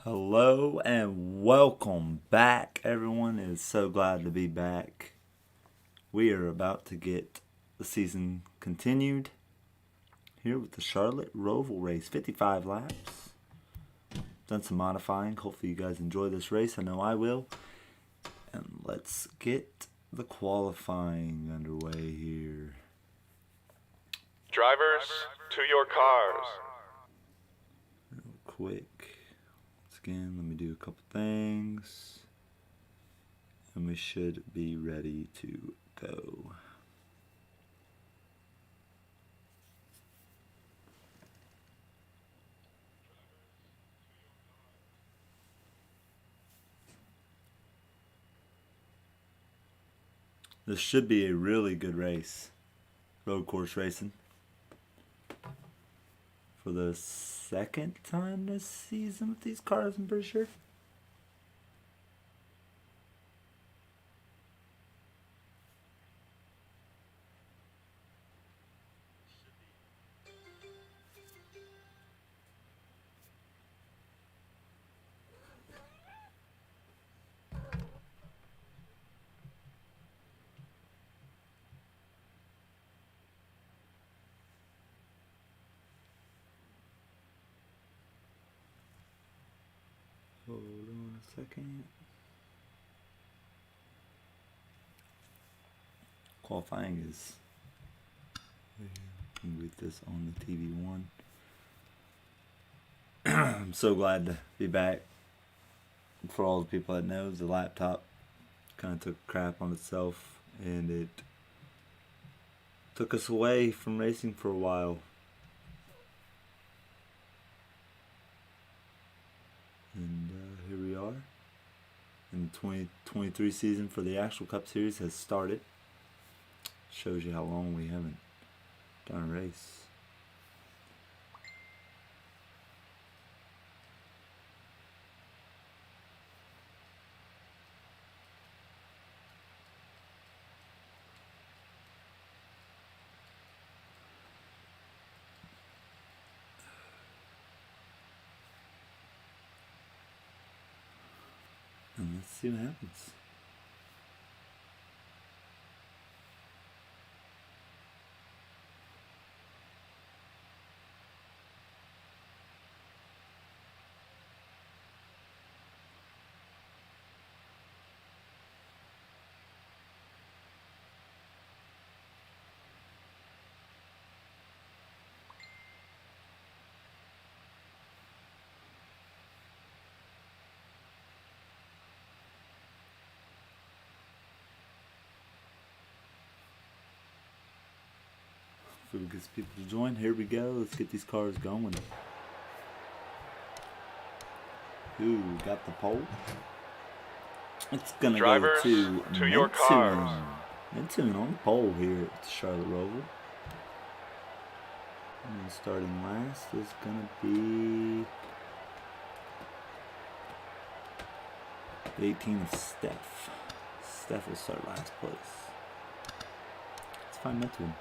Hello and welcome back, everyone. It is so glad to be back. We are about to get the season continued here with the Charlotte Roval race, 55 laps. Done some modifying. Hopefully you guys enjoy this race. I know I will. And let's get the qualifying underway here. Drivers, to your cars. Real quick. Again, let me do a couple things and we should be ready to go. This should be a really good race. Road course racing. For the second time this season with these cars, I'm pretty sure. Hold on a second. Qualifying is. You can read this on the TV one. I'm so glad to be back. For all the people that knows, the laptop kind of took crap on itself, and it took us away from racing for a while. And here we are. And the 2023 season for the actual Cup Series has started. Shows you how long we haven't done a race. And let's see what happens. If we get people to join, here we go. Let's get these cars going. Who got the pole? It's gonna Drivers, go to your cars. Mintoon on the pole here at the Charlotte Roval. And starting last is gonna be the 18 of Steph. Steph will start last place. Let's find Mintoon.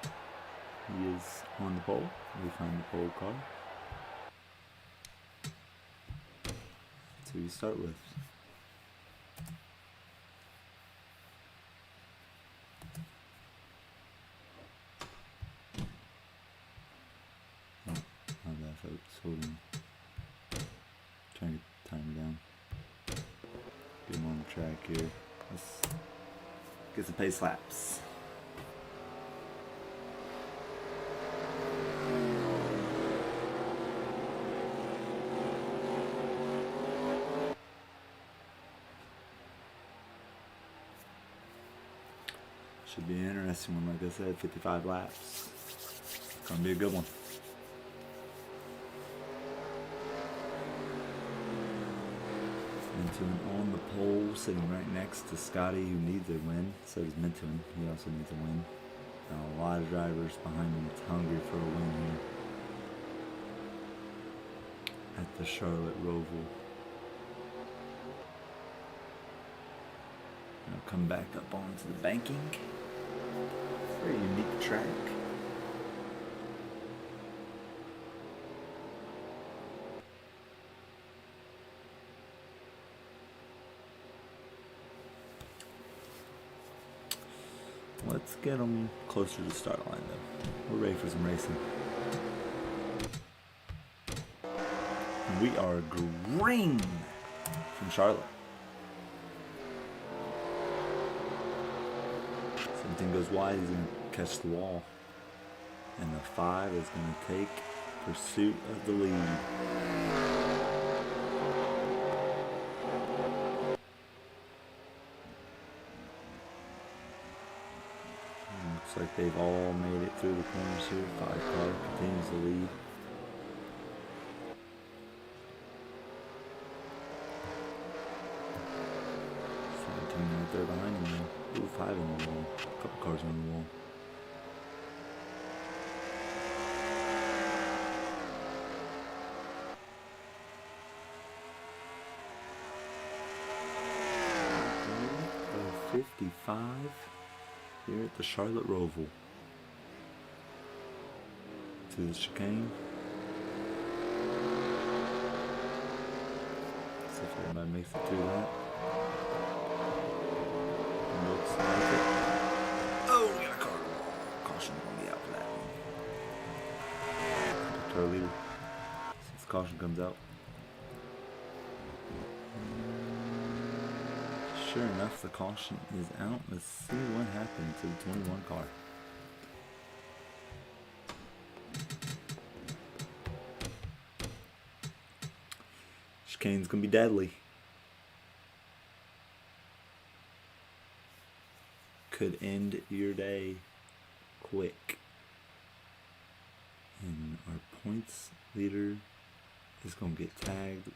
He is on the pole. We find the pole car. That's who you start with. Oh, my bad, folks. Hold on. Trying to get the timer down. Get him on the track here. Let's get some pace laps. Should be an interesting one, like I said, 55 laps. Gonna be a good one. Mintoon on the pole, sitting right next to Scotty, who needs a win. So does Mintoon. He also needs a win. A lot of drivers behind him that's hungry for a win here at the Charlotte Roval. I'll come back up onto the banking. Very unique track. Let's get them closer to the start line, though. We're ready for some racing. And we are green from Charlotte. Something goes wide, he's going to catch the wall. And the 5 is going to take pursuit of the lead. Looks like they've all made it through the corners here. 5 car continues to lead. Right there behind him now. Ooh, 5 on the wall. A couple cars on the wall. Okay, 55 here at the Charlotte Roval. To the chicane. See if everybody makes it through that. Looks like it. Oh, we got a car on the wall. Caution on the out for that one. Car leader. Since caution comes out. Sure enough, the caution is out. Let's see what happened to the 21 car. Chicane's gonna be deadly. Could end your day quick. And our points leader is going to get tagged.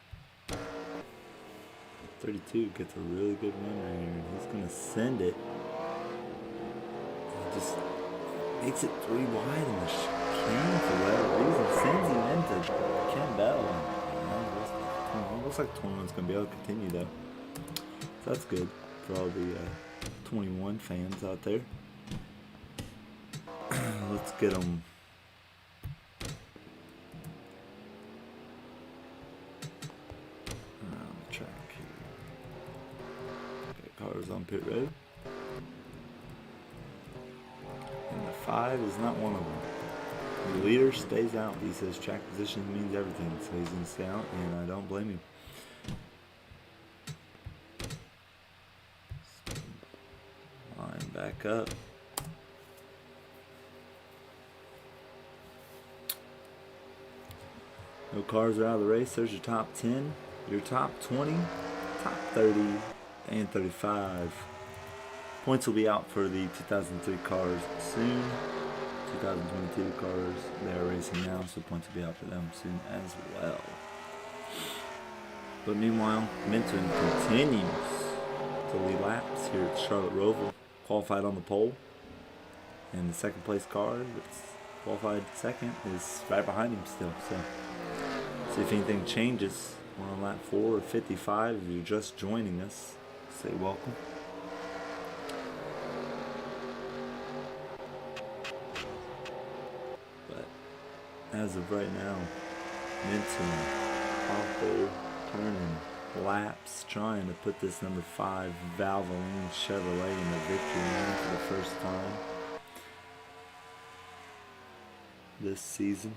32 gets a really good win right here. And he's going to send it. He just makes it 3 wide in the chicane for whatever reason. Sends him into Ken Bell. Looks like 21's going to be able to continue though. So that's good for all the 21 fans out there. Let's get them. Around the track here. Okay, cars on pit road. And the 5 is not one of them. The leader stays out. He says track position means everything, so he's going to stay out, and I don't blame him. Back up. No cars are out of the race. There's your top 10, your top 20, top 30, and 35. Points will be out for the 2003 cars soon. 2022 cars, they are racing now, so points will be out for them soon as well. But meanwhile, Minton continues to lead laps here at Charlotte Roval. Qualified on the pole, and the second place car that's qualified second is right behind him still. So see if anything changes. We're on lap 4 or 55. If you're just joining us, say welcome. But as of right now, Minton, Hopper, turning laps trying to put this number 5 Valvoline Chevrolet in the victory lane for the first time this season.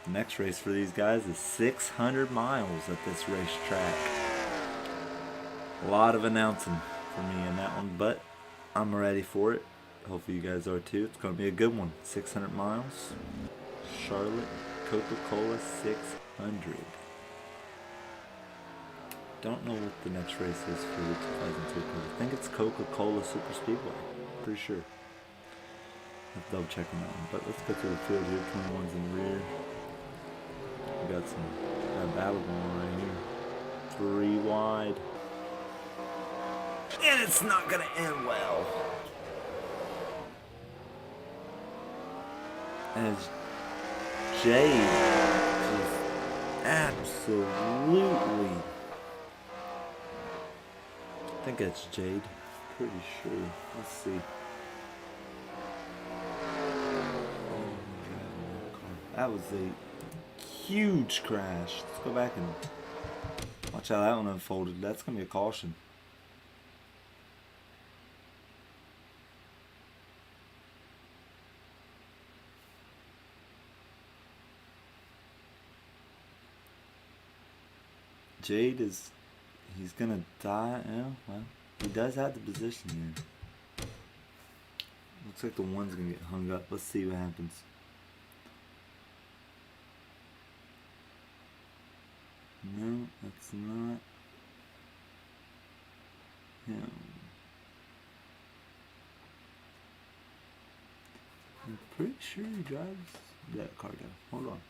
The next race for these guys is 600 miles at this racetrack. A lot of announcing for me in that one, but I'm ready for it. Hopefully you guys are too. It's going to be a good one. 600 miles. Charlotte Coca-Cola 600. Don't know what the next race is for the 2002 car. I think it's Coca-Cola Super Speedway. Pretty sure. I'll have to double check on that one. But let's go to the field here. 21's in the rear. We got some battle going on right here. 3 wide. And it's not going to end well. As Jade just absolutely, I think that's Jade, pretty sure. Let's see. That was a huge crash. Let's go back and watch how that one unfolded. That's going to be a caution. Jade is, he's going to die. Yeah, well, he does have the position here. Looks like the one's going to get hung up. Let's see what happens. No, that's not him. I'm pretty sure he drives that car down. Hold on.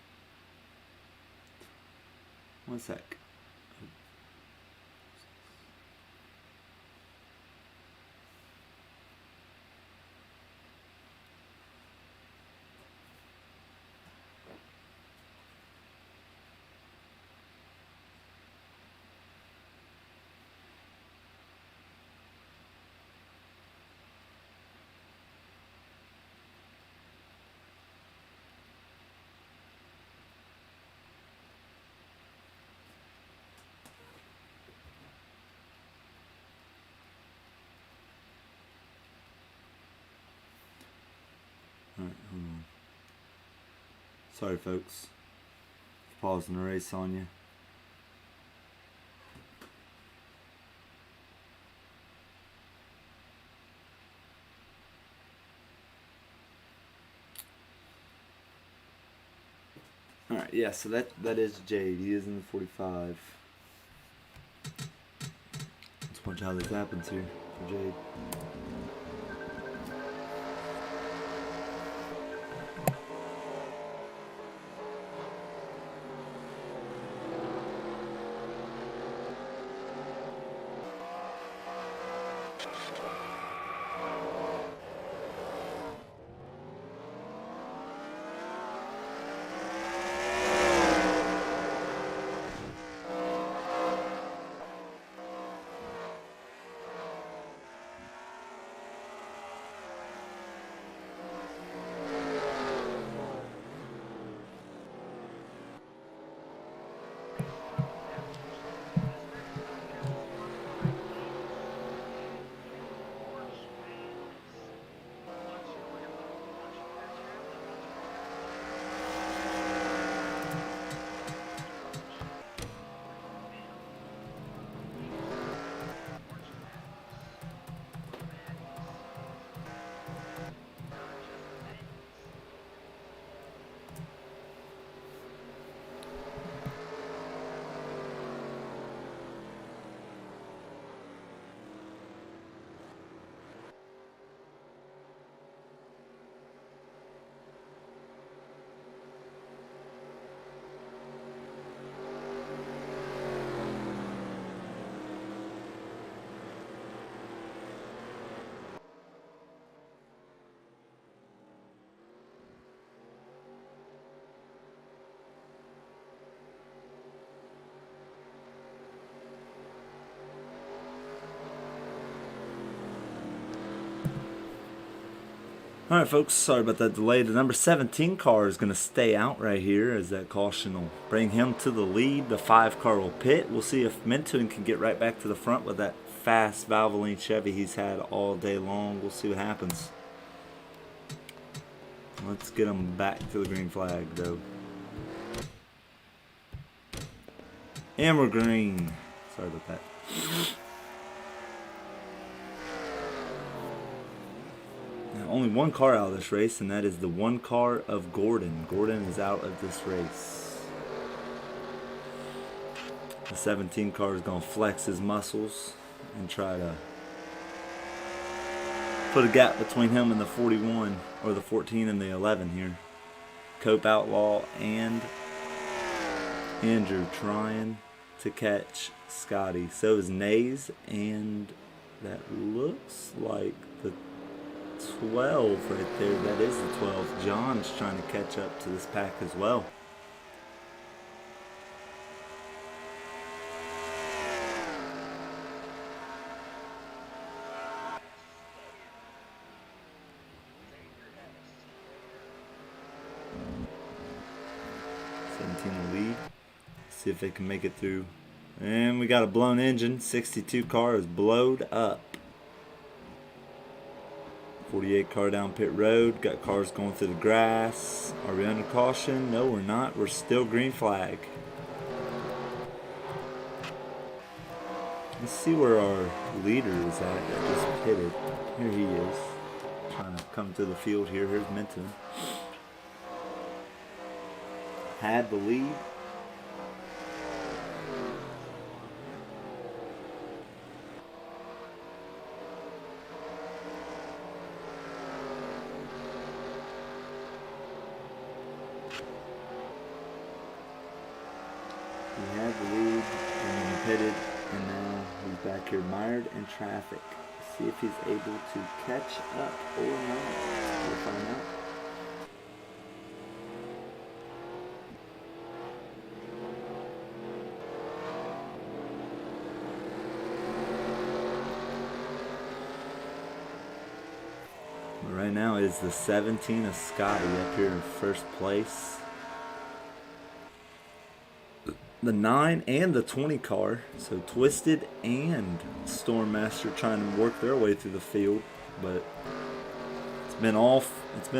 One sec. Alright, hold on. Sorry, folks. Pausing the race on you. Alright, yeah, so that is Jade. He is in the 45. Let's watch how this happens here for Jade. Alright, folks, sorry about that delay. The number 17 car is going to stay out right here as that caution will bring him to the lead. The 5 car will pit. We'll see if Minton can get right back to the front with that fast Valvoline Chevy he's had all day long. We'll see what happens. Let's get him back to the green flag, though. And we're green. Sorry about that. Now, only one car out of this race, and that is the 1 car of Gordon. Gordon is out of this race. The 17 car is going to flex his muscles and try to put a gap between him and the 41, or the 14 and the 11 here. Cope Outlaw and Andrew trying to catch Scotty. So is Nays, and that looks like the 12 right there. That is the 12. John's trying to catch up to this pack as well. 17 lead. See if they can make it through. And we got a blown engine. 62 car is blowed up. 48 car down pit road. Got cars going through the grass. Are we under caution? No, we're not. We're still green flag. Let's see where our leader is at that just pitted. Here he is. Trying to come to the field here. Here's Minton. Had the lead. He had the lead and then pitted, and now he's back here mired in traffic. See if he's able to catch up or not. We'll find out. But right now is the 17 of Scotty up here in first place. The 9 and the 20 car, so Twisted and Stormmaster trying to work their way through the field, but it's been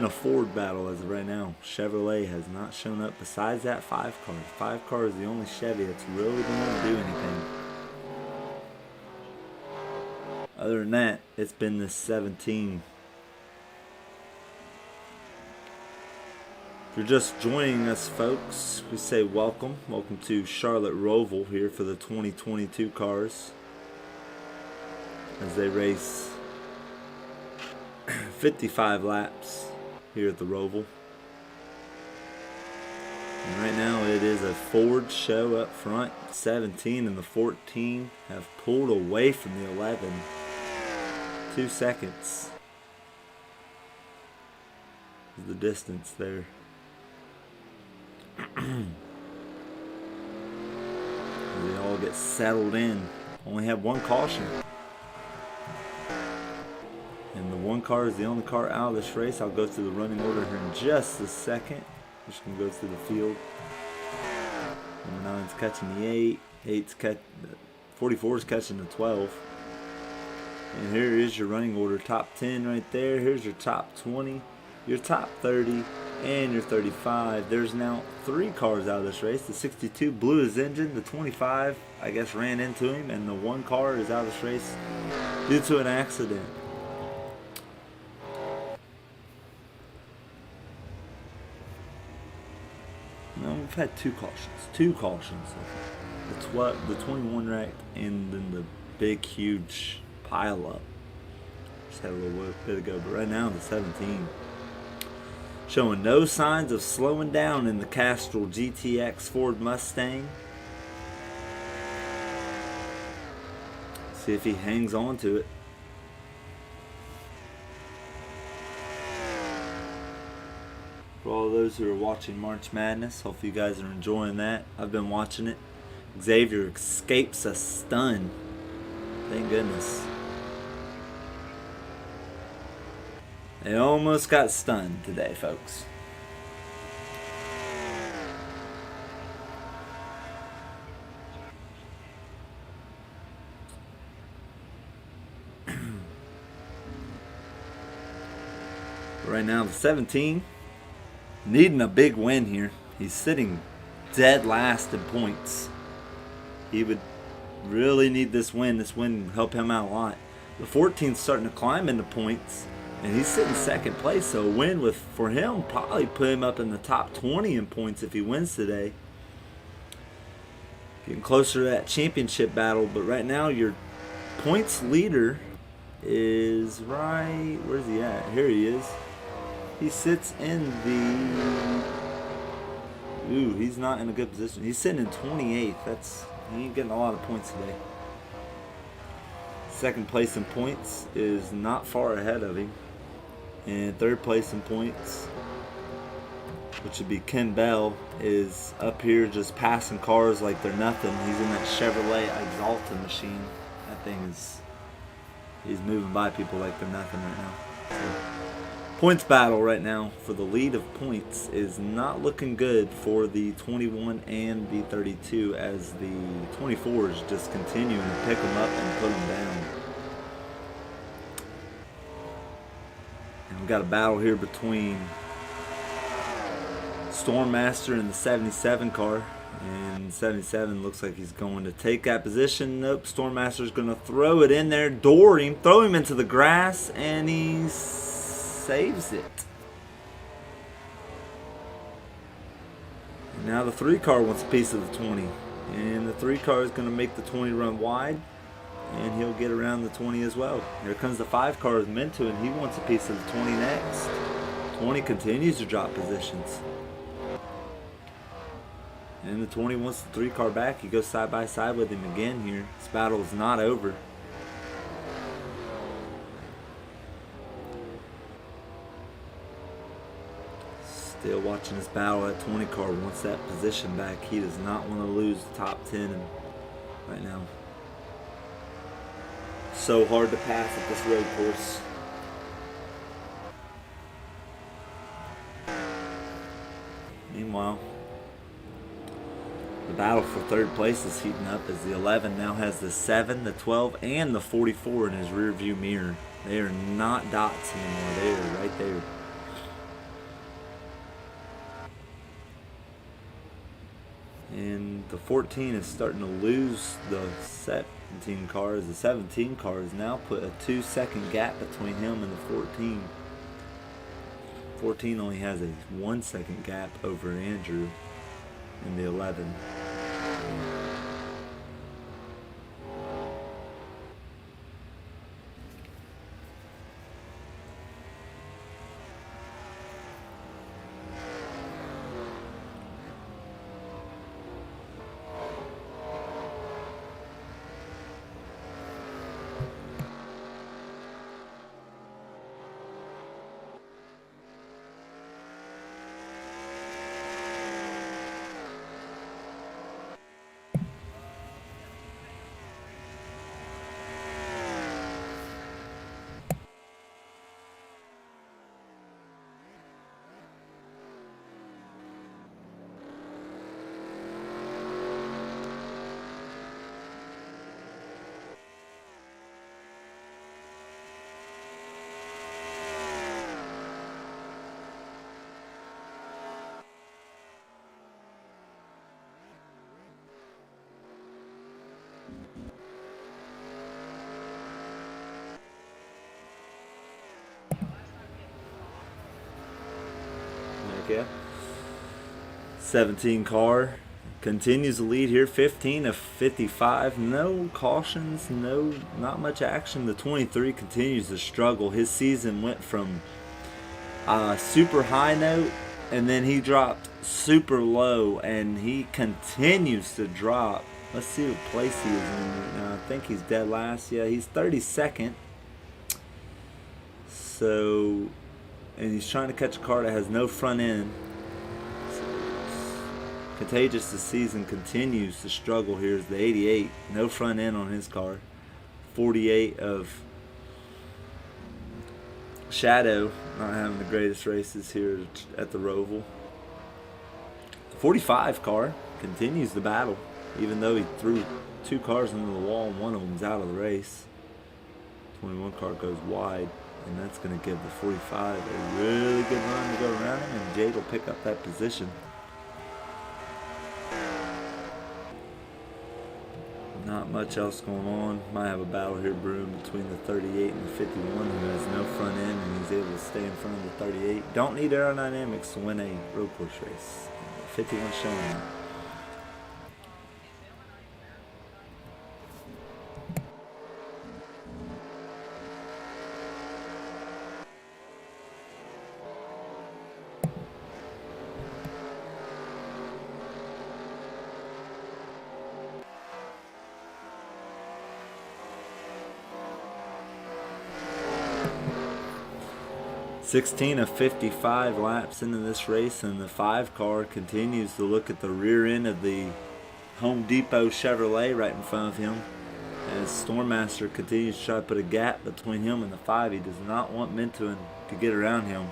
a Ford battle as of right now. Chevrolet has not shown up besides that 5 car. 5 car is the only Chevy that's really been able to do anything. Other than that, it's been the 17. If you're just joining us, folks, we say welcome. Welcome to Charlotte Roval here for the 2022 cars as they race 55 laps here at the Roval. And right now it is a Ford show up front. 17 and the 14 have pulled away from the 11. 2 seconds is the distance there. They all get settled in. Only have one caution. And the 1 car is the only car out of this race. I'll go through the running order here in just a second. Just going to go through the field. Number 9's catching the 8. 44 is catching the 12. And here is your running order. Top 10 right there. Here's your top 20. Your top 30. And your 35. There's now 3 cars out of this race. The 62 blew his engine. The 25, I guess, ran into him. And the 1 car is out of this race due to an accident. No, we've had 2 cautions. 2 cautions. The 21 wrecked and then the big, huge pile up. Just had a little bit ago. But right now, the 17. Showing no signs of slowing down in the Castrol GTX Ford Mustang. See if he hangs on to it. For all those who are watching March Madness, hope you guys are enjoying that. I've been watching it. Xavier escapes a stun. Thank goodness. They almost got stunned today, folks. Right now, the 17 needing a big win here. He's sitting dead last in points. He would really need this win. This win would help him out a lot. The 14's starting to climb into points. And he's sitting second place, so a win for him probably put him up in the top 20 in points if he wins today. Getting closer to that championship battle, but right now your points leader is right. Where's he at? Here he is. He sits in the. Ooh, he's not in a good position. He's sitting in 28th. He ain't getting a lot of points today. Second place in points is not far ahead of him. And third place in points, which would be Ken Bell, is up here just passing cars like they're nothing. He's in that Chevrolet Exalta machine. That thing is, he's moving by people like they're nothing right now. So, Points battle right now for the lead of points is not looking good for the 21 and the 32 as the 24s just continue to pick them up and put them down. And we've got a battle here between Stormmaster and the 77 car. And 77 looks like he's going to take that position. Nope, Stormmaster's going to throw it in there, door him, throw him into the grass, and he saves it. And now the 3 car wants a piece of the 20. And the 3 car is going to make the 20 run wide, and he'll get around the 20 as well. Here comes the 5 car with Minto, and he wants a piece of the 20 next. 20 continues to drop positions. And the 20 wants the 3 car back. He goes side by side with him again here. This battle is not over. Still watching this battle. That 20 car wants that position back. He does not want to lose the top 10 right now. So hard to pass at this road course. Meanwhile, the battle for third place is heating up as the 11 now has the 7, the 12, and the 44 in his rear view mirror. They are not dots anymore. They are right there. And the 14 is starting to lose the 17 cars. The 17 car has now put a 2-second gap between him and the 14. 14 only has a 1-second gap over Andrew in the 11. Okay. 17 car continues to lead here, 15 of 55. No cautions, not much action. The 23 continues to struggle. His season went from super high note, and then he dropped super low, and he continues to drop. Let's see what place he is in right now. I think he's dead last. Yeah, he's 32nd. So, and he's trying to catch a car that has no front end. So Contagious this season continues to struggle here is the 88. No front end on his car. 48 of Shadow, not having the greatest races here at the Roval. The 45 car continues the battle, even though he threw 2 cars into the wall and one of them's out of the race. 21 car goes wide, and that's going to give the 45 a really good run to go around him, and Jade will pick up that position. Not much else going on. Might have a battle here brewing between the 38 and the 51 who has no front end, and he's able to stay in front of the 38. Don't need aerodynamics to win a road course race. 51 showing that. (16 of 55 laps into this race, and the 5 car continues to look at the rear end of the Home Depot Chevrolet right in front of him. As Stormmaster continues to try to put a gap between him and the 5, he does not want Mintuin to get around him.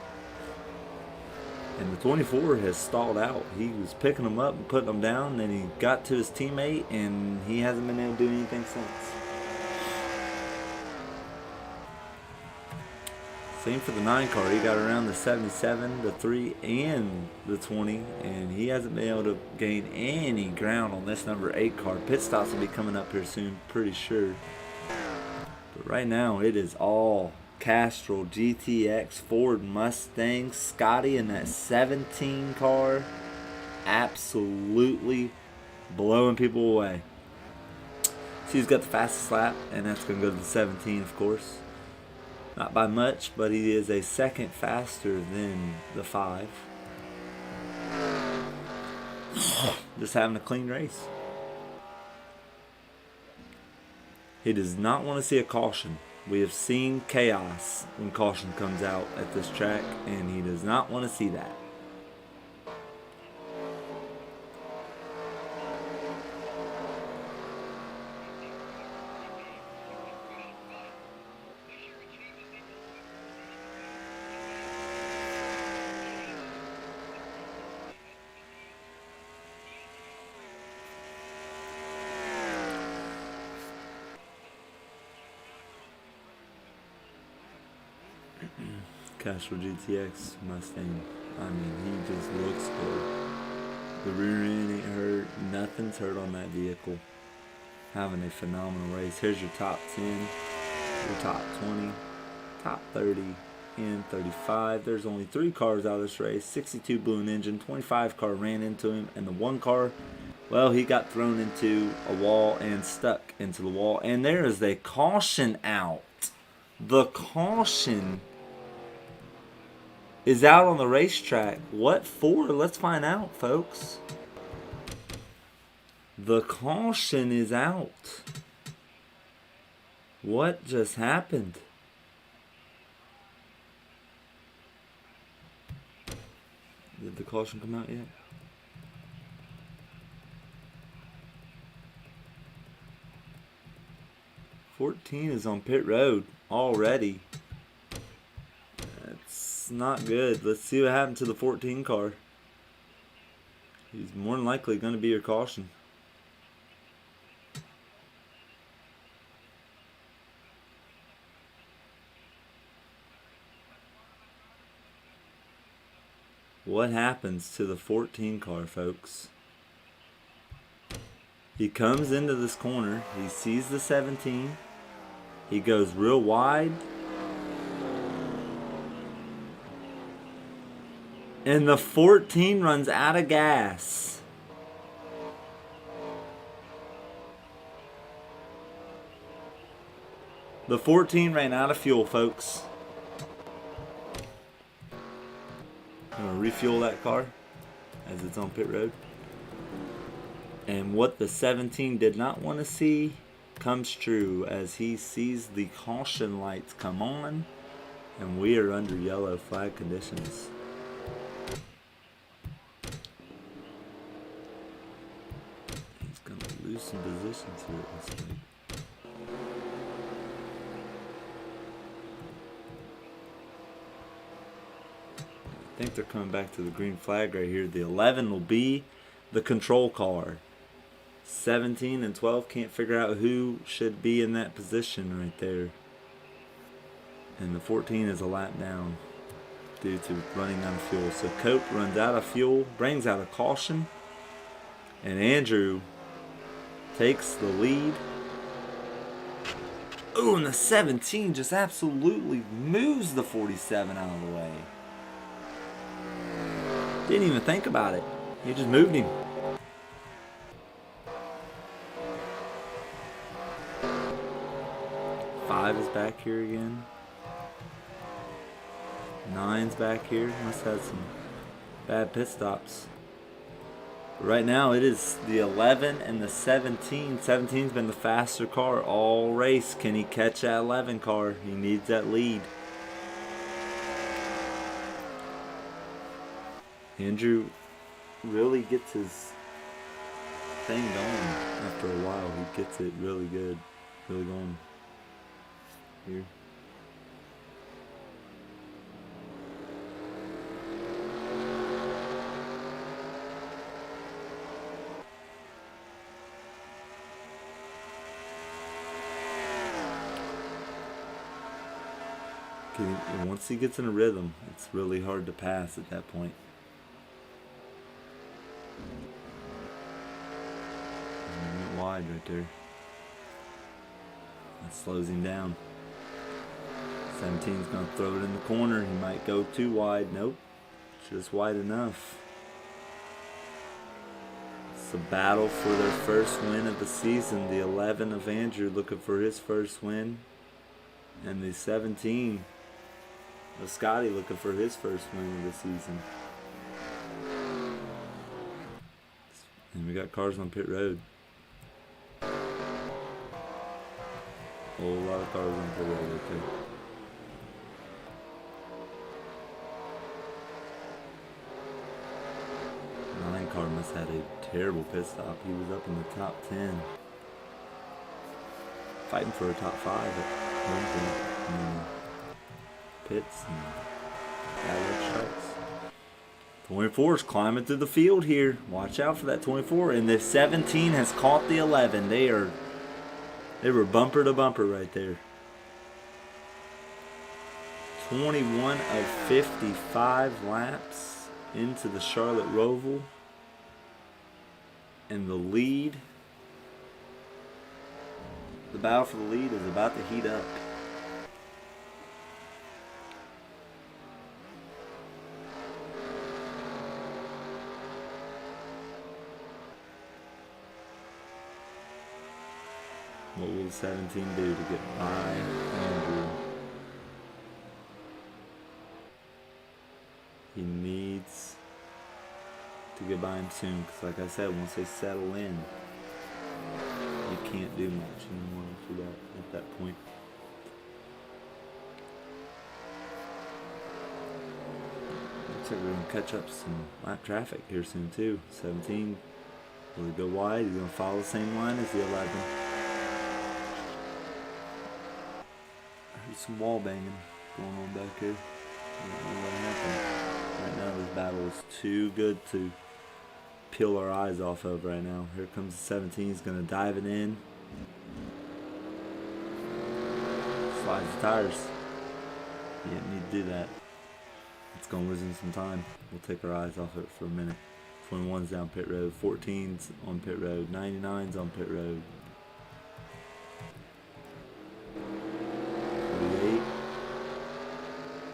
And the 24 has stalled out. He was picking him up and putting him down, then he got to his teammate, and he hasn't been able to do anything since. Same for the 9 car. He got around the 77, the 3, and the 20, and he hasn't been able to gain any ground on this number 8 car. Pit stops will be coming up here soon, pretty sure. But right now, it is all Castrol, GTX, Ford, Mustang, Scotty in that 17 car. Absolutely blowing people away. So he's got the fastest lap, and that's going to go to the 17, of course. Not by much, but he is a second faster than the 5. Just having a clean race. He does not want to see a caution. We have seen chaos when caution comes out at this track, and he does not want to see that. Castrol GTX Mustang. I mean, he just looks good. The rear end ain't hurt. Nothing's hurt on that vehicle. Having a phenomenal race. Here's your top 10, your top 20, top 30, and 35. There's only 3 cars out of this race. 62 blew an engine. 25 car ran into him. And the 1 car, well, he got thrown into a wall and stuck into the wall. And there is a caution out. The caution is out on the racetrack. What for? Let's find out, folks. The caution is out. What just happened? Did the caution come out yet? "14 is on pit road already." That's not good. Let's see what happened to the 14 car. He's more than likely going to be your caution. What happens to the 14 car, folks? He comes into this corner. He sees the 17. He goes real wide. And the 14 runs out of gas. The 14 ran out of fuel, folks. I'm going to refuel that car as it's on pit road. And what the 17 did not want to see comes true as he sees the caution lights come on, and we are under yellow flag conditions. He's going to lose some positions here at this point. I think they're coming back to the green flag right here. The 11 will be the control car. 17 and 12 can't figure out who should be in that position right there. And the 14 is a lap down due to running out of fuel. So Cope runs out of fuel, brings out a caution, and Andrew takes the lead. Oh, and the 17 just absolutely moves the 47 out of the way. Didn't even think about it. He just moved him. Five is back here again. 9's back here. Must have some bad pit stops. But right now it is the 11 and the 17. 17's been the faster car all race. Can he catch that 11 car? He needs that lead. Andrew really gets his thing going after a while. He gets it really good. Really going here. And once he gets in a rhythm, it's really hard to pass at that point. And he went wide right there. That slows him down. 17's going to throw it in the corner. He might go too wide. Nope. Just wide enough. It's a battle for their first win of the season. The 11 of Andrew looking for his first win. And the 17 of Scotty looking for his first win of the season. And we got cars on pit road. A whole lot of cars on pit road right there. Nine car must have had a terrible pit stop. He was up in the top 10. Fighting for a top 5 at one point. Pits and average strikes. 24 is climbing through the field here. Watch out for that 24. And the 17 has caught the 11. They were bumper to bumper right there. 21 of 55 laps into the Charlotte Roval. And the lead, the battle for the lead is about to heat up. What will 17 do to get by Andrew? He needs to get by him soon, because like I said, once they settle in, you can't do much anymore after that, at that point. Looks like we're going to catch up some lap traffic here soon too. 17, will he go wide? He's going to follow the same line as the 11. There's some wall banging going on back here. I don't know what happened. Right now this battle is too good to peel our eyes off of right now. Here comes the 17. He's going to dive it in. Slides the tires. He didn't need to do that. It's going to lose him some time. We'll take our eyes off it for a minute. 21's down pit road. 14's on pit road. 99's on pit road. 48.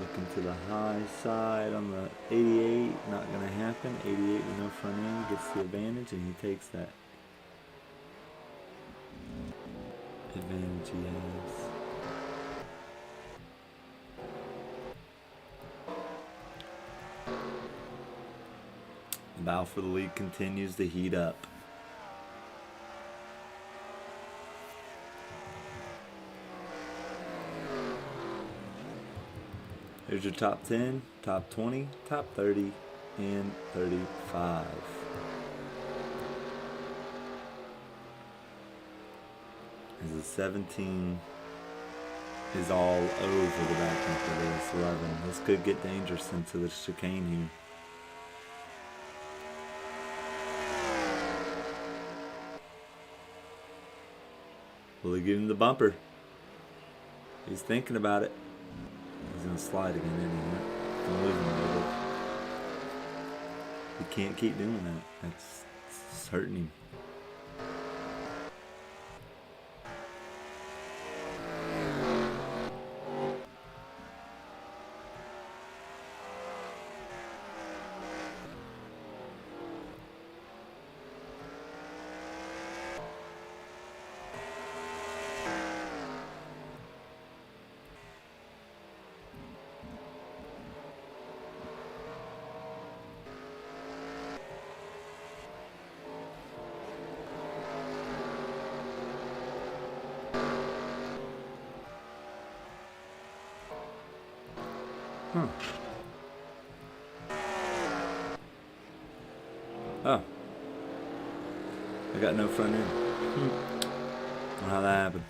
Looking to the high side on the 88. Not going to happen. 88 with no front end. Gets the advantage and he takes that advantage he has. The battle for the lead continues to heat up. Here's your top 10, top 20, top 30, and 35. As the 17 is all over the back end for this 11. This could get dangerous into the chicane here. Will he give him the bumper? He's thinking about it. He's going to slide again anyway. Don't lose him a little bit. He can't keep doing that. It's hurting him. Huh. Oh. I got no front end. Don't know how that happened.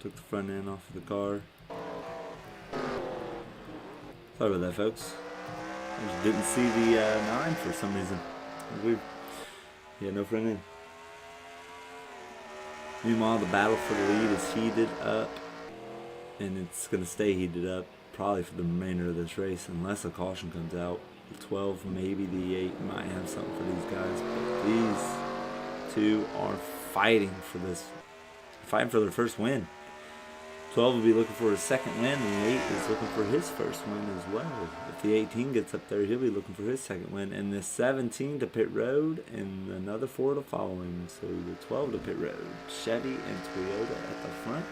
Took the front end off of the car. Sorry about that, folks. I just didn't see the 9 for some reason. Weird. Yeah, no front end. Meanwhile, the battle for the lead is heated up. And it's going to stay heated up probably for the remainder of this race unless a caution comes out. The 12, maybe the 8 might have something for these guys. But these two are fighting for this. Fighting for their first win. 12 will be looking for his second win, and the 8 is looking for his first win as well. If the 18 gets up there, he'll be looking for his second win. And the 17 to pit road, and another 4 to follow him. So the 12 to pit road. Chevy and Toyota at the front.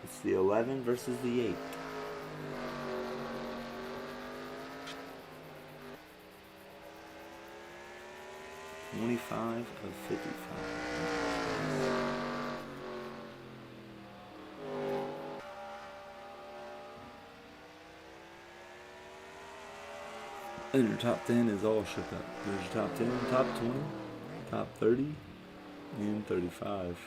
It's the 11 versus the 8. $25 of 55. And your top 10 is all shook up. There's your top 10, top 20, top 30, and 35.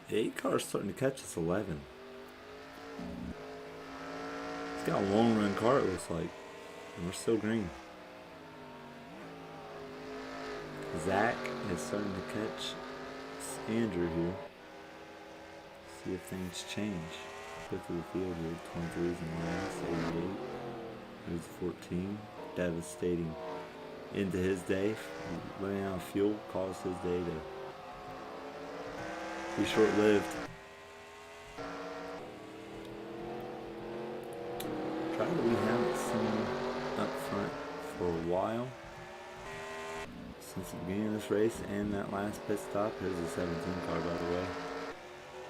The 8 car is starting to catch this 11. It's got a long run car, it looks like. And we're still green. Zach is starting to catch Andrew here. See if things change. Go through the field here. 23s and last, 88. There's 14. Devastating into his day. Running out of fuel caused his day to be short-lived. Driver we haven't seen up front for a while. Since the beginning of this race and that last pit stop. Here's the 17 car, by the way.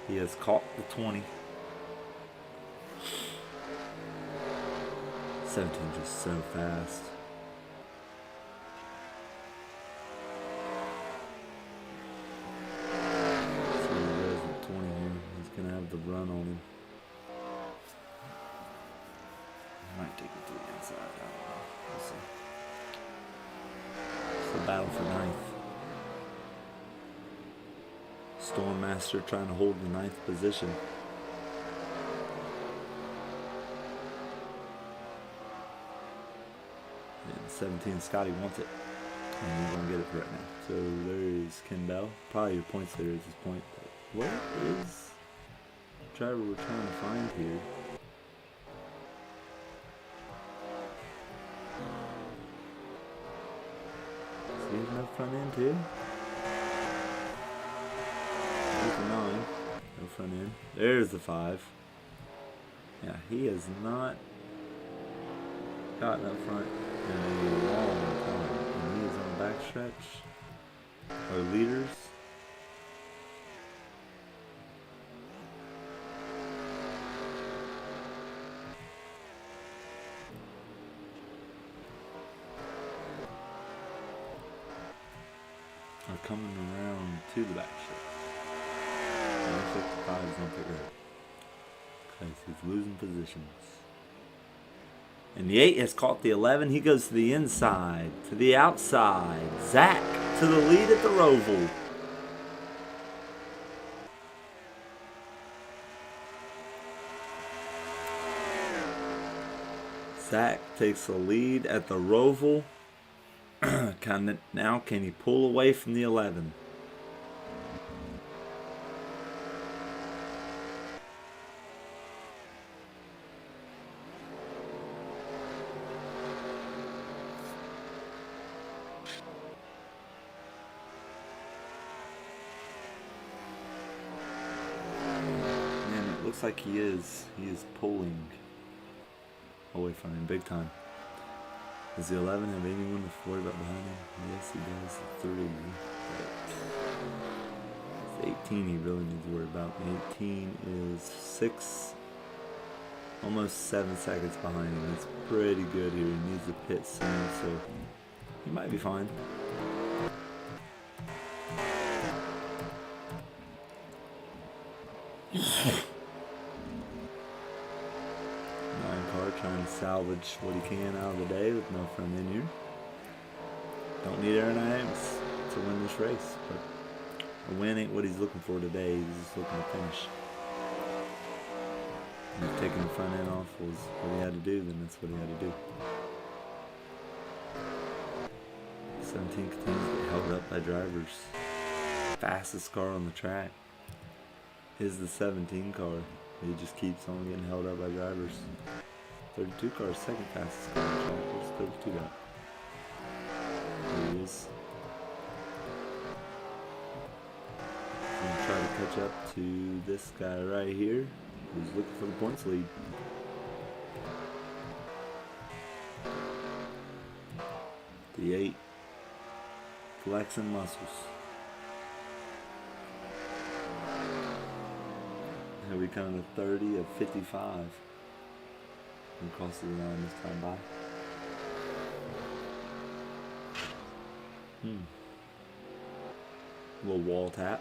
He has caught the 20. 17 just so fast. The run on him. Might take it to the inside. I don't know. We'll see. It's the battle for 9th. Stormmaster trying to hold the 9th position. And 17 Scotty wants it. And he's gonna get it right now. So there's Ken Bell. Probably your points leader at this point. But what is driver we're trying to find here? See, there's no front end too. There's the 9. No front end. There's the 5. Yeah, he has not gotten up front in a long time. And he is on the backstretch. Our leaders. Are coming around to the back straight. 155 is on pit road. Because he's losing positions. And the 8 has caught the 11. He goes to the inside, to the outside. Zach to the lead at the Roval. Zach takes the lead at the Roval. Now can he pull away from the 11? looks like he is. He is pulling away from him big time. Does the 11 have anyone to worry about behind him? Yes, he does. The 3. But it's 18 he really needs to worry about. 18 is 6, almost 7 seconds behind him. That's pretty good here. He needs to pit soon, so he might be fine. Trying to salvage what he can out of the day with no front end here. Don't need aerodynamics to win this race, but a win ain't what he's looking for today. He's just looking to finish. And if taking the front end off was what he had to do, then that's what he had to do. 17 continues to get held up by drivers. Fastest car on the track is the 17 car. He just keeps on getting held up by drivers. 32 car is second fastest car on the track. Where's 32 got? There he is. I'm going to try to catch up to this guy right here who's looking for the points lead. The 8. Flexing muscles. Here we come to 30 of 55. And cross the line this time by. Little wall tap.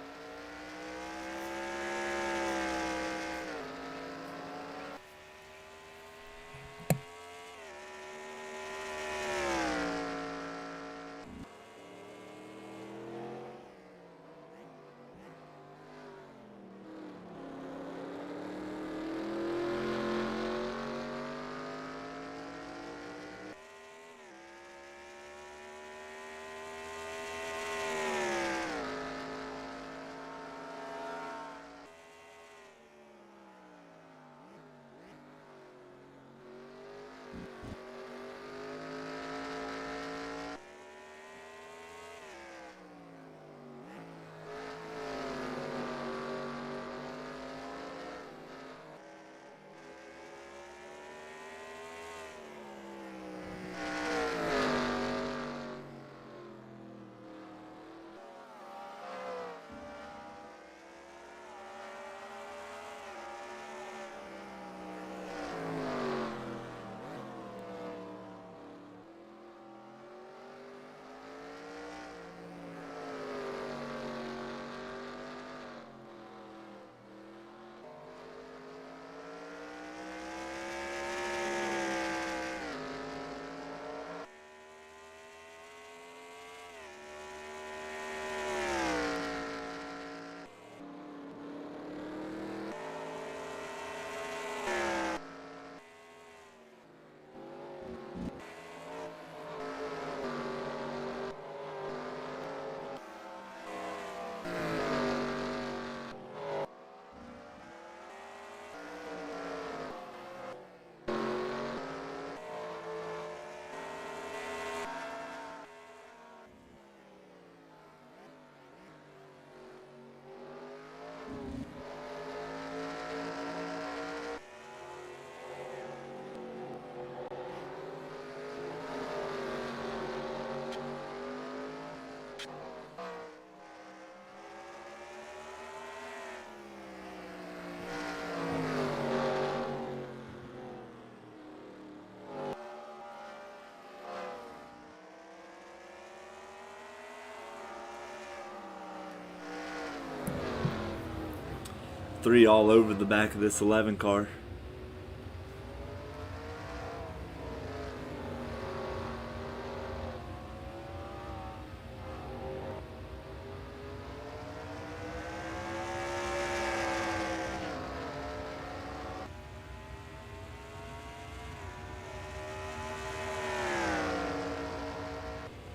Three all over the back of this 11 car.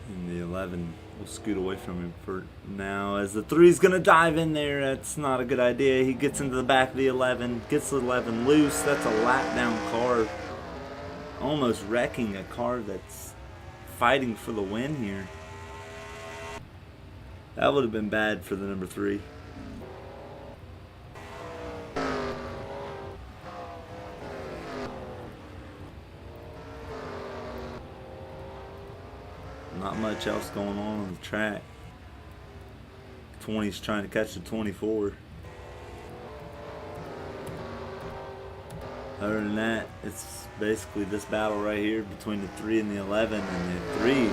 And the 11 will scoot away from him for now as the 3's going to dive in there. That's not a good idea. He gets into the back of the 11, gets the 11 loose. That's a lap down car. Almost wrecking a car that's fighting for the win here. That would have been bad for the number 3. Not much else going on the track. 20's trying to catch the 24. Other than that, it's basically this battle right here between the 3 and the 11. And the 3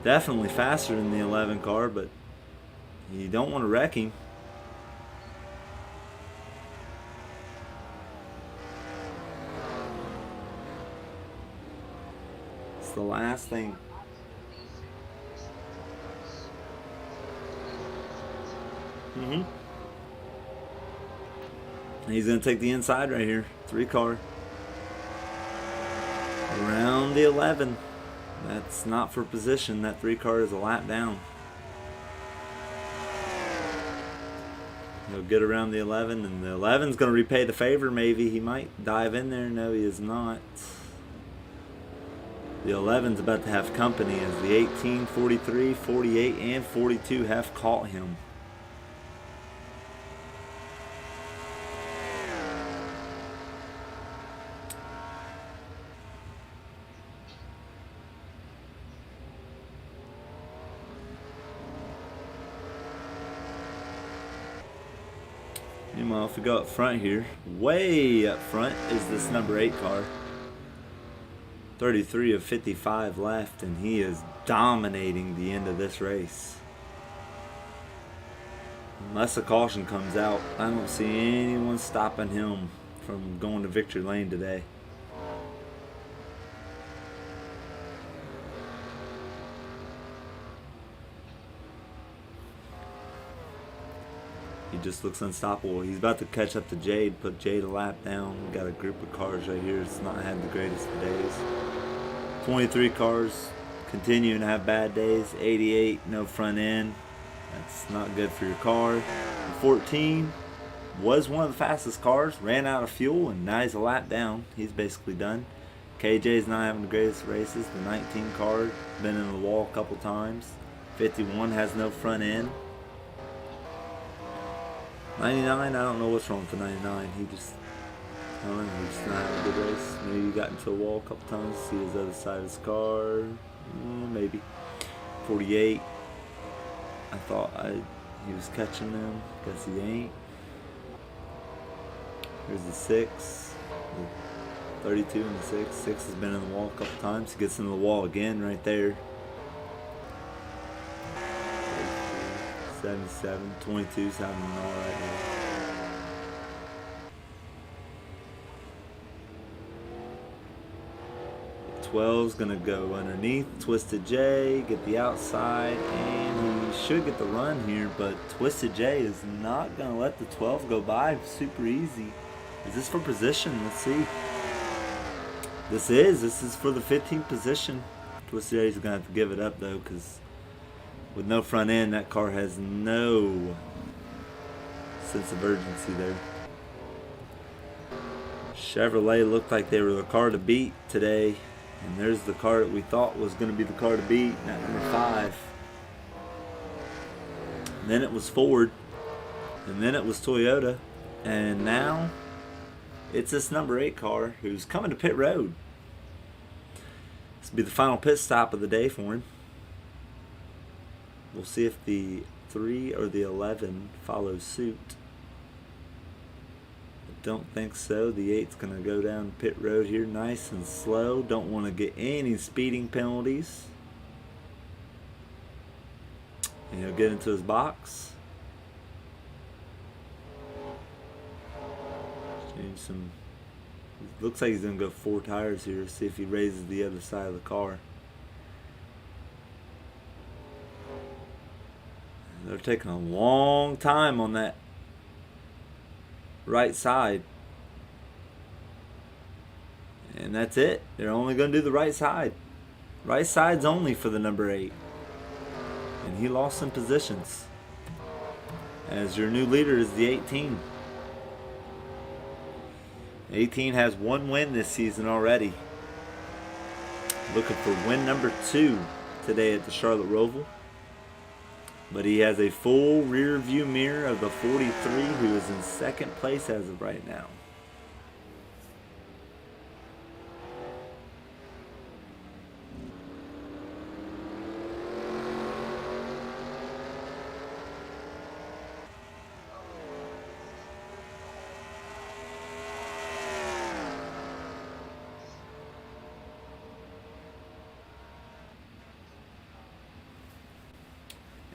definitely faster than the 11 car, but you don't want to wreck him. It's the last thing. He's going to take the inside right here. 3 car. Around the 11. That's not for position. That 3 car is a lap down. He'll get around the 11, and the 11's going to repay the favor. Maybe he might dive in there. No, he is not. The 11's about to have company as the 18, 43, 48, and 42 have caught him. Meanwhile, if we go up front here, way up front is this number 8 car. 33 of 55 left, and he is dominating the end of this race. Unless a caution comes out, I don't see anyone stopping him from going to victory lane today. He just looks unstoppable. He's about to catch up to Jade, put Jade a lap down. We got a group of cars right here. It's not had the greatest of days. 23 cars continuing to have bad days. 88, no front end. That's not good for your car. 14 was one of the fastest cars. Ran out of fuel, and now he's a lap down. He's basically done. KJ's not having the greatest races. The 19 car been in the wall a couple times. 51 has no front end. 99, I don't know what's wrong with the 99. He just, I don't know, he's just not having a good race. Maybe he got into a wall a couple times. See his other side of his car. Maybe. 48. I thought he was catching them. Guess he ain't. Here's the 6. The 32 and the 6. 6 has been in the wall a couple times. He gets into the wall again right there. 77, 22's having an all right now. 12's gonna go underneath Twisted J, get the outside, and he should get the run here, but Twisted J is not gonna let the 12 go by super easy. Is this for position? Let's see. This is for the 15th position. Twisted J is gonna have to give it up though, because with no front end, that car has no sense of urgency there. Chevrolet looked like they were the car to beat today. And there's the car that we thought was going to be the car to beat, at number 5. And then it was Ford. And then it was Toyota. And now it's this number 8 car who's coming to pit road. This will be the final pit stop of the day for him. We'll see if the 3 or the 11 follow suit. I don't think so. The 8's going to go down pit road here nice and slow. Don't want to get any speeding penalties. And he'll get into his box. Change some. Looks like he's going to go 4 tires here. See if he raises the other side of the car. They're taking a long time on that right side. And that's it. They're only going to do the right side. Right side's only for the number 8. And he lost some positions. As your new leader is the 18. 18 has 1 win this season already. Looking for win number 2 today at the Charlotte Roval. But he has a full rear view mirror of the 43, who is in 2nd place as of right now.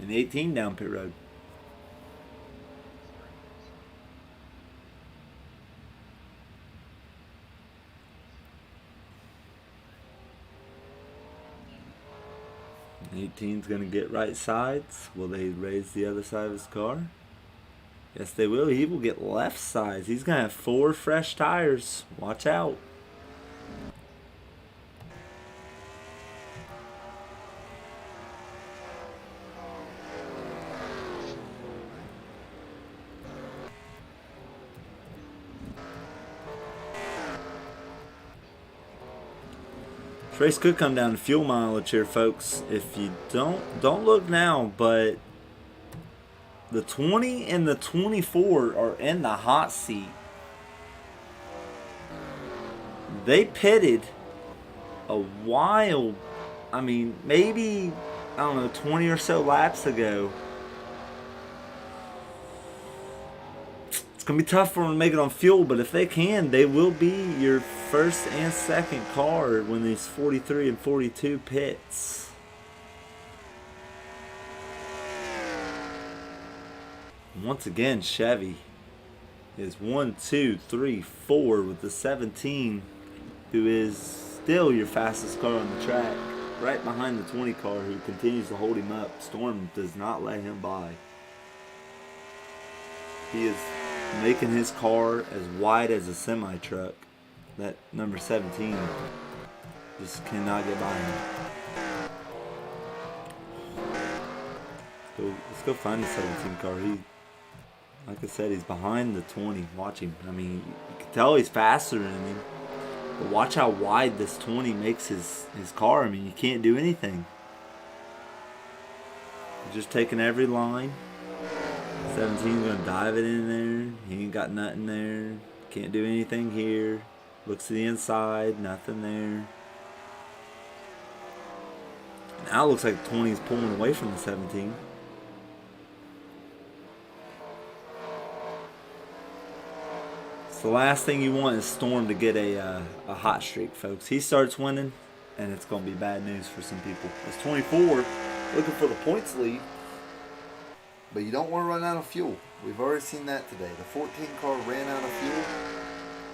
And 18 down pit road. And 18's going to get right sides. Will they raise the other side of his car? Yes, they will. He will get left sides. He's going to have 4 fresh tires. Watch out. This race could come down to fuel mileage here, folks. If you don't look now, but the 20 and the 24 are in the hot seat. They pitted a while, I mean, maybe, I don't know, 20 or so laps ago. It's going to be tough for them to make it on fuel, but if they can, they will be your first and second car when these 43 and 42 pits. Once again, Chevy is 1, 2, 3, 4 with the 17, who is still your fastest car on the track, right behind the 20 car, who continues to hold him up. Storm does not let him by. He is making his car as wide as a semi truck. That number 17 just cannot get by him. Let's go find the 17 car. Like I said, he's behind the 20. Watch him. I mean, you can tell he's faster than him. But watch how wide this 20 makes his car. I mean, you can't do anything. You're just taking every line. 17's going to dive it in there. He ain't got nothing there. Can't do anything here. Looks to the inside. Nothing there. Now it looks like the 20 is pulling away from the 17. So the last thing you want is Storm to get a hot streak, folks. He starts winning, and it's going to be bad news for some people. It's 24 looking for the points lead, but you don't want to run out of fuel. We've already seen that today. The 14 car ran out of fuel,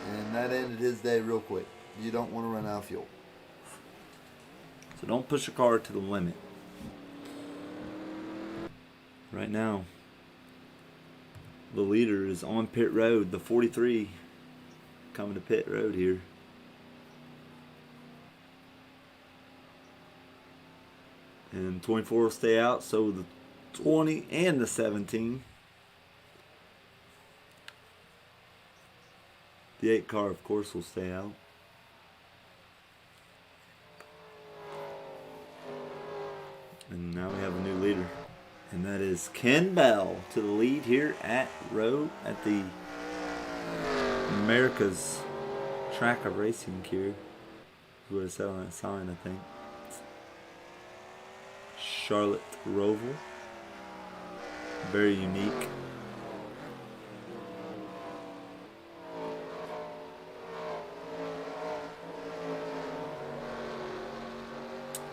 and that ended his day real quick. You don't want to run out of fuel. So don't push your car to the limit. Right now, the leader is on pit road. The 43 coming to pit road here. And 24 will stay out, so the 20 and the 17. The 8 car, of course, will stay out. And now we have a new leader. And that is Ken Bell to the lead here at the America's Track of Racing here. Is what it said on that sign, I think. Charlotte Roval. Very unique.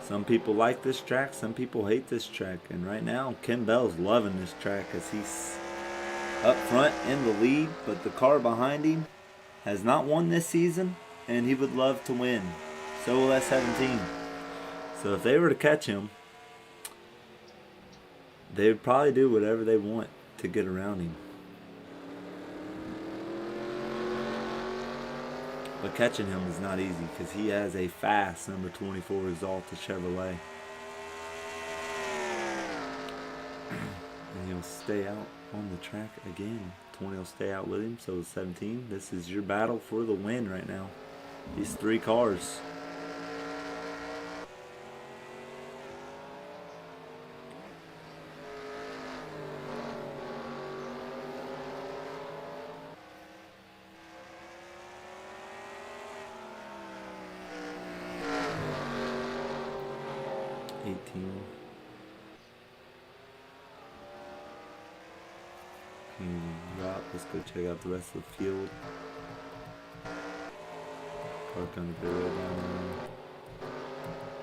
Some people like this track, some people hate this track. And right now, Ken Bell's loving this track as he's up front in the lead. But the car behind him has not won this season, and he would love to win. So will that 17. So if they were to catch him, they would probably do whatever they want to get around him. But catching him is not easy because he has a fast number 24 Exalta Chevrolet. And he'll stay out on the track again. 20 will stay out with him, so is 17. This is your battle for the win right now. These 3 cars. Let's go check out the rest of the field. Car coming through right down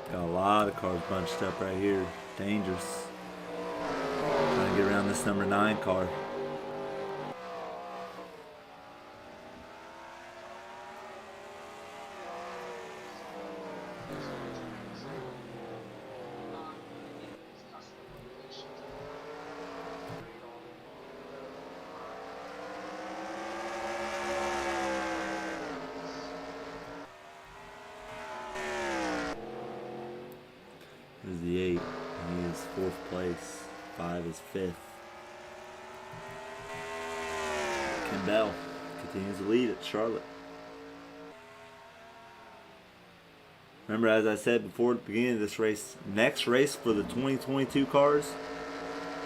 there. Got a lot of cars bunched up right here. Dangerous. down this number 9 car. There's the 8. He is 4th place. 5 is 5th. Ken Bell continues to lead at Charlotte. Remember, as I said before at the beginning of this race, next race for the 2022 cars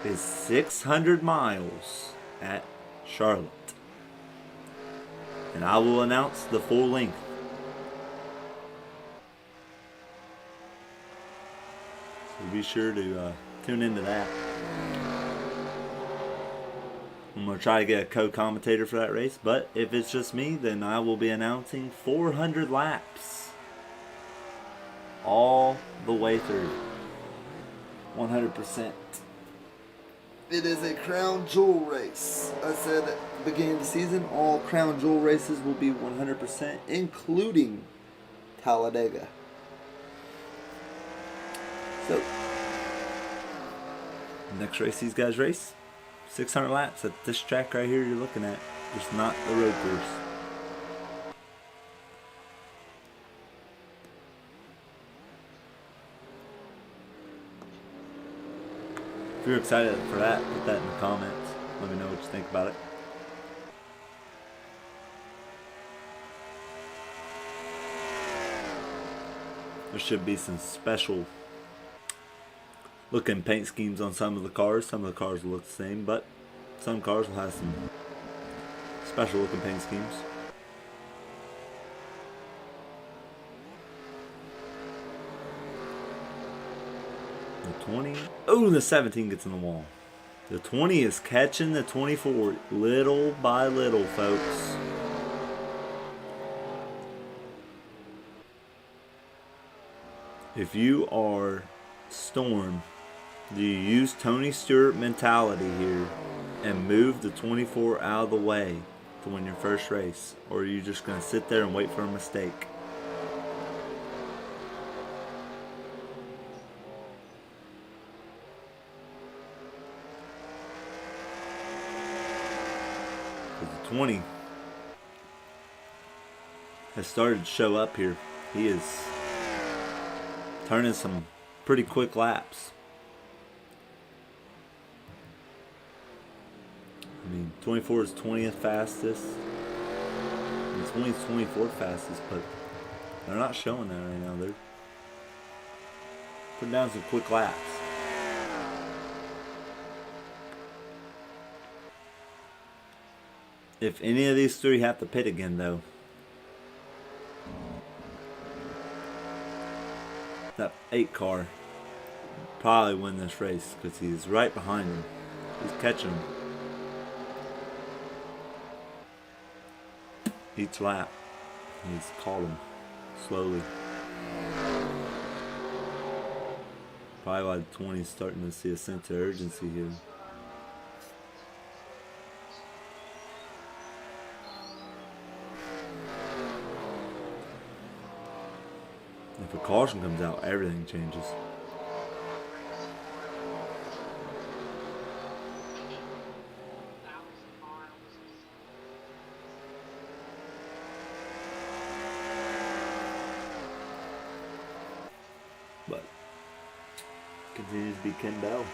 is 600 miles at Charlotte. And I will announce the full length. So be sure to tune into that. I'm going to try to get a co-commentator for that race, but if it's just me, then I will be announcing 400 laps. All the way through. 100%. It is a crown jewel race. I said at the beginning of the season, all crown jewel races will be 100%, including Talladega. So, next race these guys race, 600 laps at this track right here you're looking at. Just not the road course. If you're excited for that, put that in the comments. Let me know what you think about it. There should be some special looking paint schemes on some of the cars. Some of the cars will look the same, but some cars will have some special looking paint schemes. The 20. Oh, the 17 gets in the wall. The 20 is catching the 24 little by little, folks. If you are Storm, do you use Tony Stewart mentality here and move the 24 out of the way to win your first race? Or are you just going to sit there and wait for a mistake? The 20 has started to show up here. He is turning some pretty quick laps. I mean, 24 is 20th fastest. And 20 is 24th fastest, but they're not showing that right now. They're putting down some quick laps. If any of these three have to pit again, though, that 8 car probably win this race because he's right behind him. He's catching him each lap. He's caught him slowly. Probably why the 20 is starting to see a sense of urgency here. If a caution comes out, everything changes. But continues to be Ken Bell.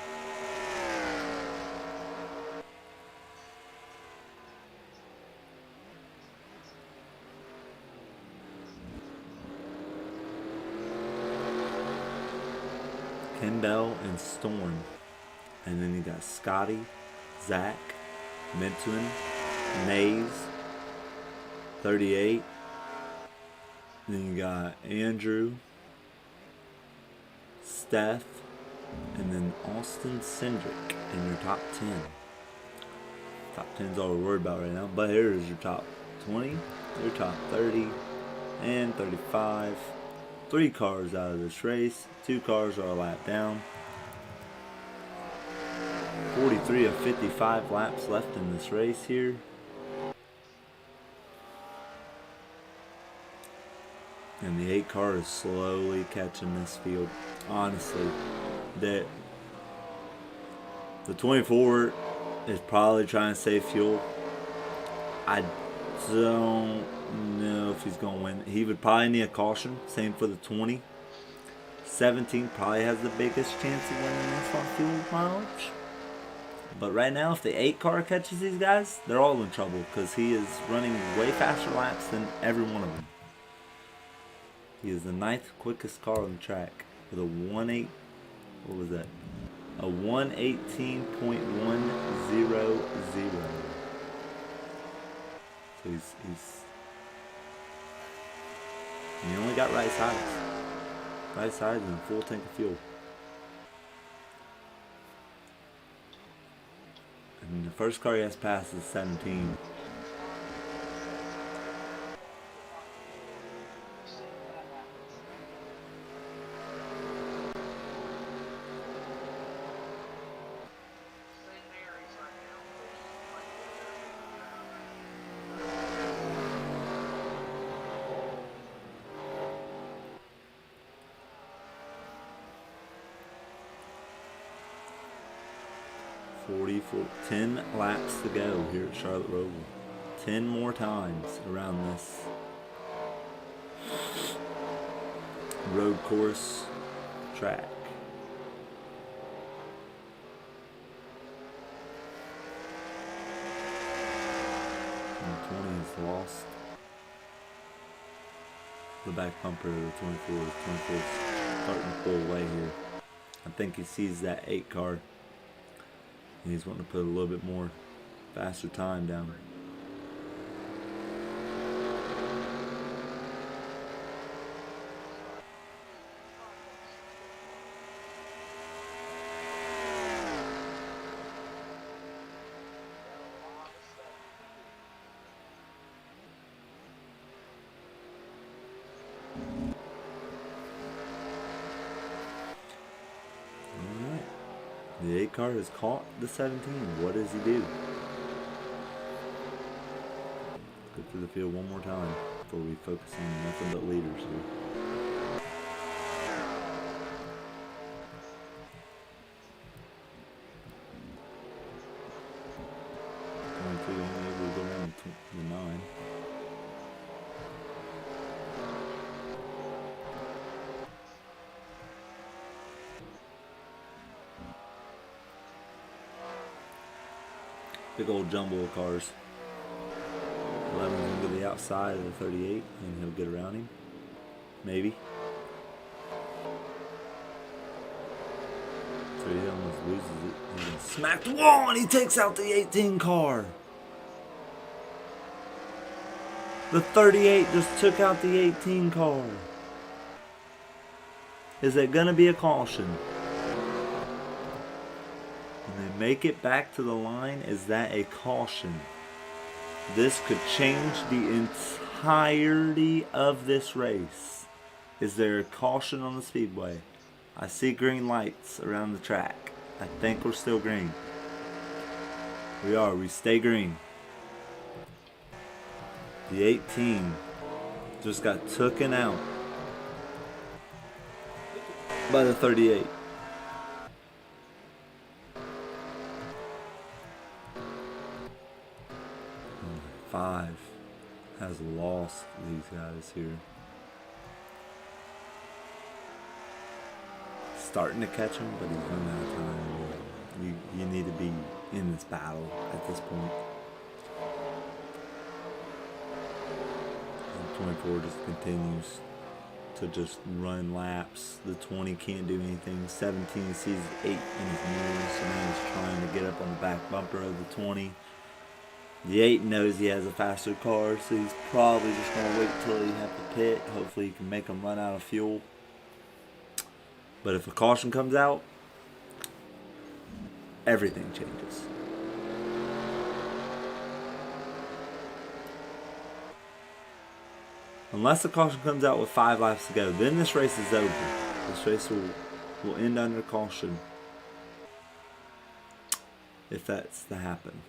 Ken Bell and Storm. And then you got Scotty, Zach, Mintwin, Mays, 38. And then you got Andrew, Steph, and then Austin Cindric in your top 10. Top 10's all we're worried about right now. But here's your top 20, your top 30, and 35. 3 cars out of this race. 2 cars are a lap down. 43 of 55 laps left in this race here. And the 8 car is slowly catching this field. Honestly, the 24 is probably trying to save fuel. I don't know if he's going to win. He would probably need a caution. Same for the 20. 17 probably has the biggest chance of winning this on fuel mileage. But right now, if the 8 car catches these guys, they're all in trouble because he is running way faster laps than every one of them. He is the 9th quickest car on the track with a 1.8. What was that? A 1:18.100. So he only got right sides. Right sides and a full tank of fuel. And the first car he has passed is 17. For 10 laps to go here at Charlotte Roval. 10 more times around this road course track. And the 20 has lost the back bumper of the 24. The 24 is starting to pull away here. I think he sees that 8 car. He's wanting to put a little bit more faster time down. The 8 car has caught the 17. What does he do? Go through the field one more time before we focus on nothing but leaders here. Only able to go around the 9. Big old jumble of cars. 11 going to the outside of the 38 and he'll get around him. Maybe. 3 almost loses it. He smacked the wall and he takes out the 18 car. The 38 just took out the 18 car. Is it going to be a caution? They make it back to the line. Is that a caution? This could change the entirety of this race. Is there a caution on the speedway? I see green lights around the track. I think we're still green. We are. We stay green. The 18 just got taken out by the 38. 5 has lost these guys here. Starting to catch him, but he's running out of time. You need to be in this battle at this point. And 24 just continues to just run laps. The 20 can't do anything. 17 sees 8 in his mirror, so now he's trying to get up on the back bumper of the 20. The 8 knows he has a faster car, so he's probably just going to wait till he has to pit. Hopefully he can make him run out of fuel. But if a caution comes out, everything changes. Unless the caution comes out with 5 laps to go, then this race is over. This race will end under caution. if that's to happen.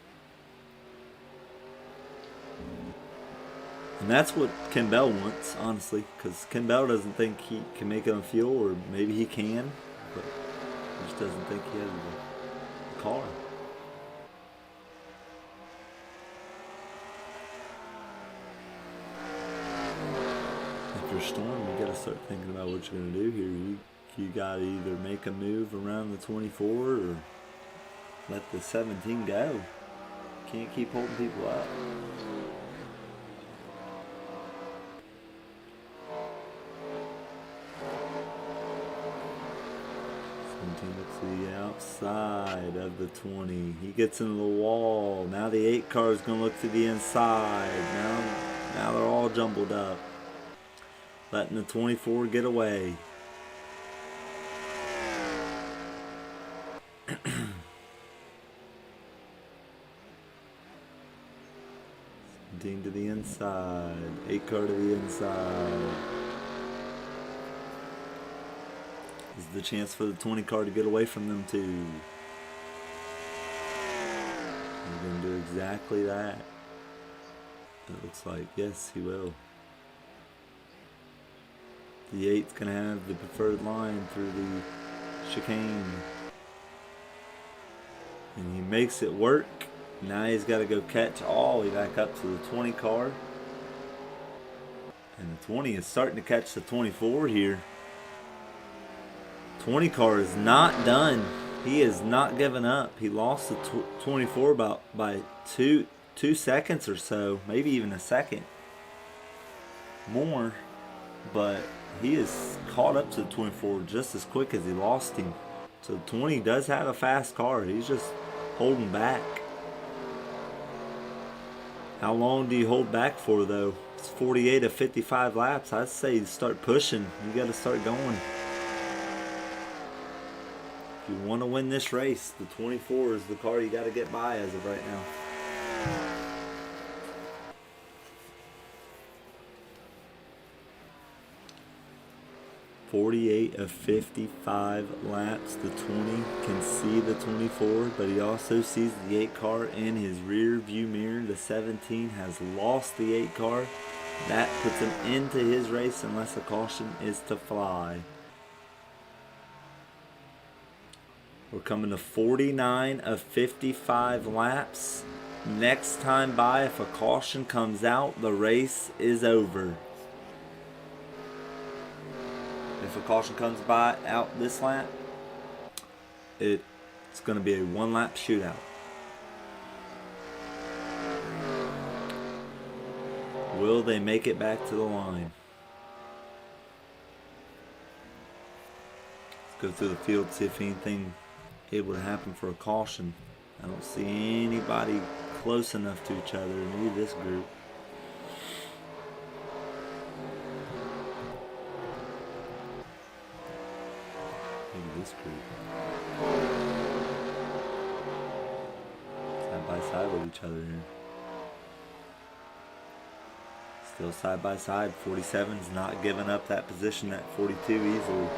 And that's what Ken Bell wants, honestly, because Ken Bell doesn't think he can make it on fuel, or maybe he can, but he just doesn't think he has the car. After a storm, you got to start thinking about what you're going to do here. You got to either make a move around the 24 or let the 17 go. Can't keep holding people up. To the outside of the 20. He gets into the wall. Now the 8 car is going to look to the inside. Now they're all jumbled up. Letting the 24 get away. Dean to the inside. 8 car to the inside. This is the chance for the 20 car to get away from them too. He's going to do exactly that. It looks like, yes, he will. The 8's going to have the preferred line through the chicane. And he makes it work. Now he's got to go catch all the way back up to the 20 car. And the 20 is starting to catch the 24 here. 20 car is not done. He is not giving up. He lost the 24 by two seconds or so, maybe even a second more. But he is caught up to the 24 just as quick as he lost him. So 20 does have a fast car. He's just holding back. How long do you hold back for though? It's 48 of 55 laps. I'd say you start pushing. You got to start going. If you want to win this race, the 24 is the car you got to get by as of right now. "48 of 55 laps. The 20 can see the 24, but he also sees the 8 car in his rear view mirror. The 17 has lost the 8 car. That puts him into his race unless a caution is to fly. We're coming to 49 of 55 laps. Next time by, if a caution comes out, the race is over. If a caution comes by out this lap, it's going to be a 1-lap shootout. Will they make it back to the line? Let's go through the field, see if anything able to happen for a caution. I don't see anybody close enough to each other in either this group. Maybe this group. Side by side with each other here. Still side by side. 47's not giving up that position at 42 easily.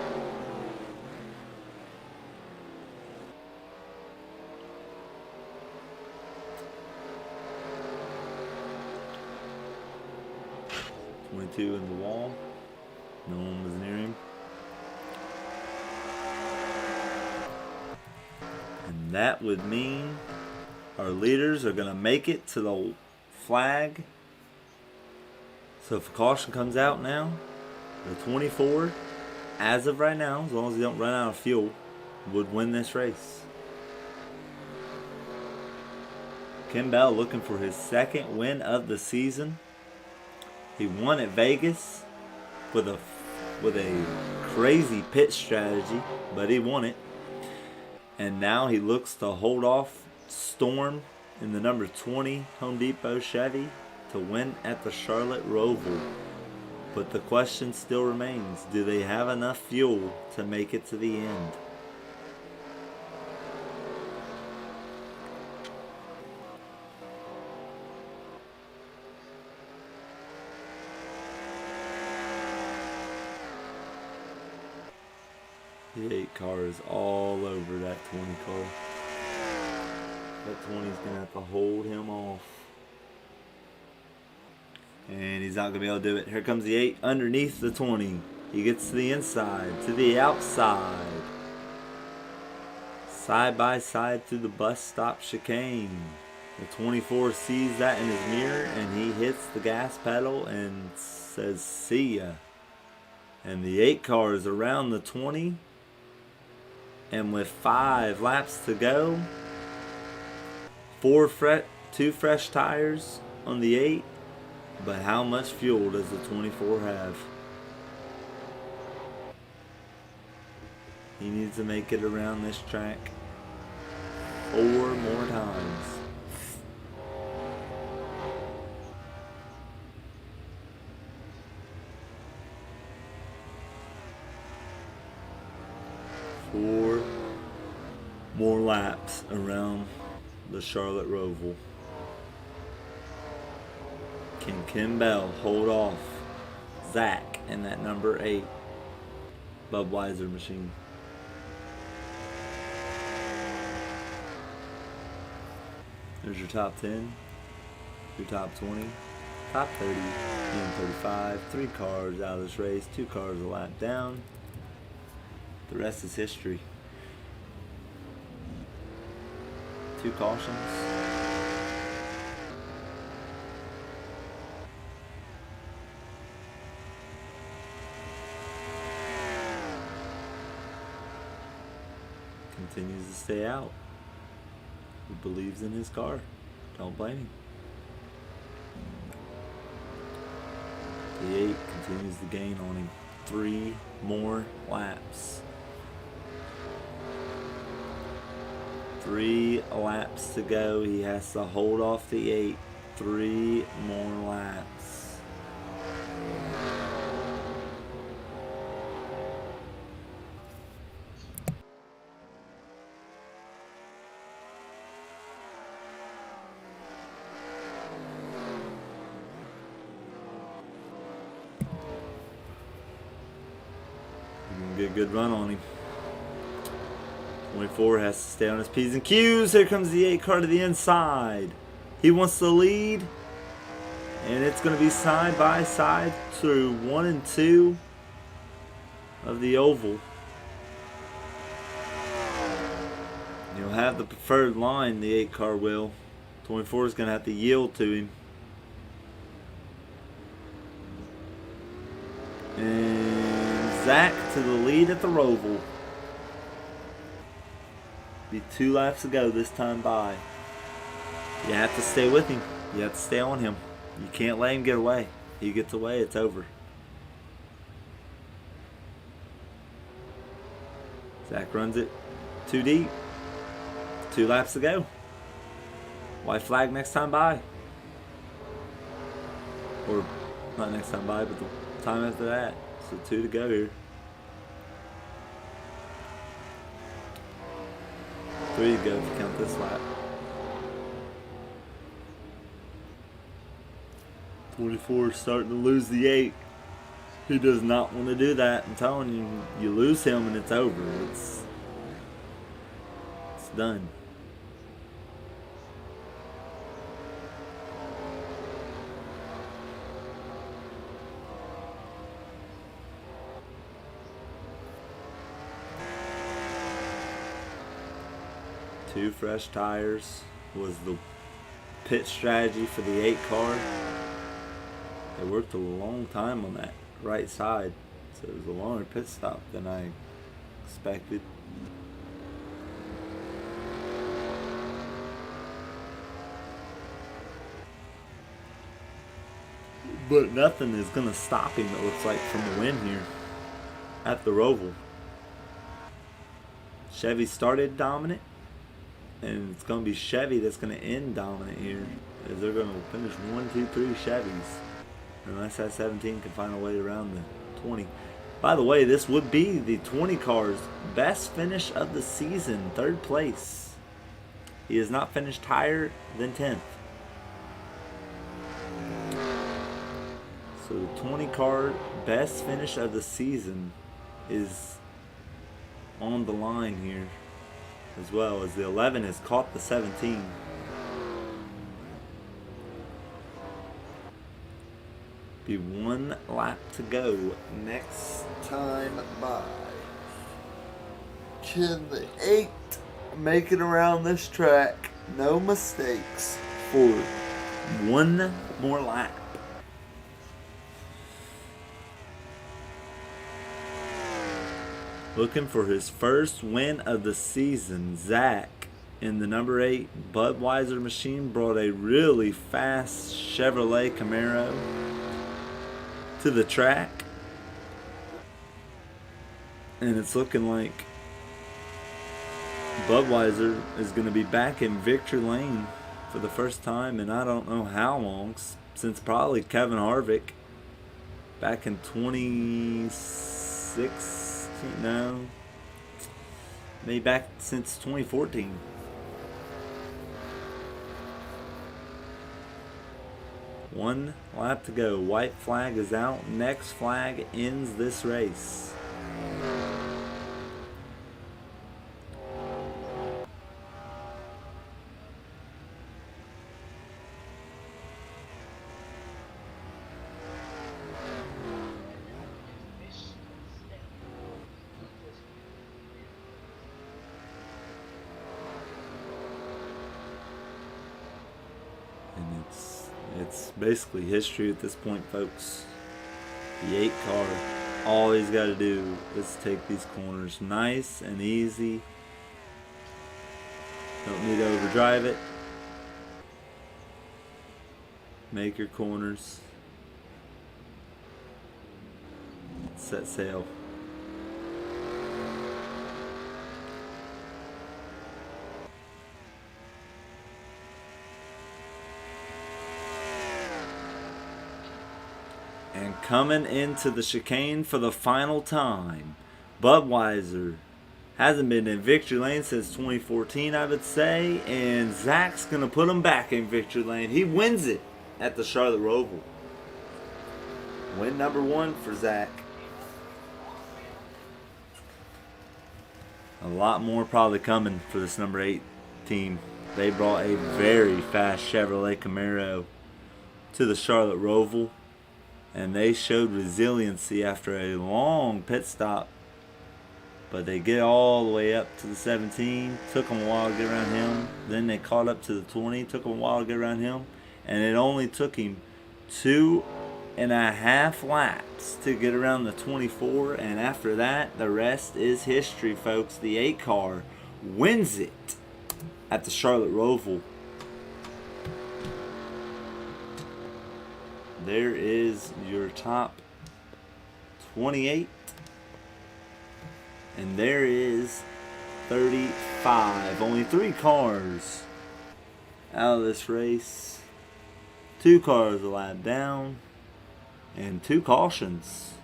In the wall. No one was near him. And that would mean our leaders are going to make it to the flag. So if a caution comes out now, the 24, as of right now, as long as they don't run out of fuel, would win this race. Ken Bell looking for his second win of the season. He won at Vegas with a crazy pit strategy, but he won it. And now he looks to hold off Storm in the number 20 Home Depot Chevy to win at the Charlotte Roval. But the question still remains, do they have enough fuel to make it to the end? The 8 car is all over that 20 car. That 20's going to have to hold him off. And he's not going to be able to do it. Here comes the 8 underneath the 20. He gets to the inside, to the outside. Side by side through the bus stop chicane. The 24 sees that in his mirror and he hits the gas pedal and says, "See ya." And the 8 car is around the 20. And with 5 laps to go, 2 fresh tires on the 8. But how much fuel does the 24 have? He needs to make it around this track 4 more times. Four more laps around the Charlotte Roval. Can Kim Bell hold off Zach and that number 8 Budweiser machine? There's your top 10, your top 20, top 30, and 35. 3 cars out of this race, 2 cars a lap down. The rest is history. 2 cautions. Continues to stay out. He believes in his car. Don't blame him. The 8 continues to gain on him. 3 more laps. 3 laps to go. He has to hold off the 8. 3 more laps. Get a good run on him. 24 has to stay on his P's and Q's. Here comes the 8 car to the inside. He wants the lead. And it's going to be side by side through 1 and 2 of the oval. He'll have the preferred line, the 8 car will. 24 is going to have to yield to him. And Zach to the lead at the Roval. Be 2 laps to go this time by. You have to stay with him. You have to stay on him. You can't let him get away. He gets away, it's over. Zach runs it too deep. 2 laps to go. White flag next time by. Or not next time by, but the time after that. So 2 to go here. 3 to go if you count this lap. 24 is starting to lose the 8. He does not want to do that. I'm telling you, you lose him and it's over. It's done. Two fresh tires was the pit strategy for the 8 car. They worked a long time on that right side, so it was a longer pit stop than I expected. But nothing is going to stop him, it looks like, from the win here at the Roval. Chevy started dominant, and it's going to be Chevy that's going to end dominant here, as they're going to finish 1, 2, 3 Chevys. Unless that 17 can find a way around the 20. By the way, this would be the 20 car's best finish of the season, 3rd place. He has not finished higher than 10th. So the 20 car best finish of the season is on the line here. as well, as the 11 has caught the 17. Be 1 lap to go next time by. Can the 8 make it around this track? No mistakes for 1 more lap. Looking for his first win of the season, Zach in the number 8 Budweiser machine brought a really fast Chevrolet Camaro to the track, and it's looking like Budweiser is going to be back in victory lane for the first time in I don't know how long, since probably Kevin Harvick back in 2016, no, maybe back since 2014. One lap to go. White flag is out. Next flag ends this race. And it's basically history at this point, folks. The 8 car, all he's got to do is take these corners nice and easy. Don't need to overdrive it. Make your corners. Set sail. And coming into the chicane for the final time, Budweiser hasn't been in victory lane since 2014, I would say, and Zach's going to put him back in victory lane. He wins it at the Charlotte Roval. Win number 1 for Zach. A lot more probably coming for this number 8 team. They brought a very fast Chevrolet Camaro to the Charlotte Roval, and they showed resiliency after a long pit stop. But they get all the way up to the 17. Took them a while to get around him. Then they caught up to the 20. Took them a while to get around him. And it only took him 2.5 laps to get around the 24. And after that, the rest is history, folks. The 8 car wins it at the Charlotte Roval. There is your top 28. And there is 35. Only 3 cars out of this race. 2 cars a lap down. And 2 cautions.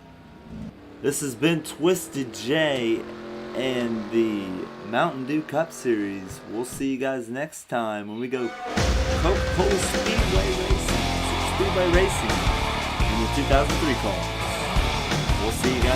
This has been Twisted J and the Mountain Dew Cup Series. We'll see you guys next time when we go Coca-Cola Speedway Racing in the 2003 car. We'll see you guys.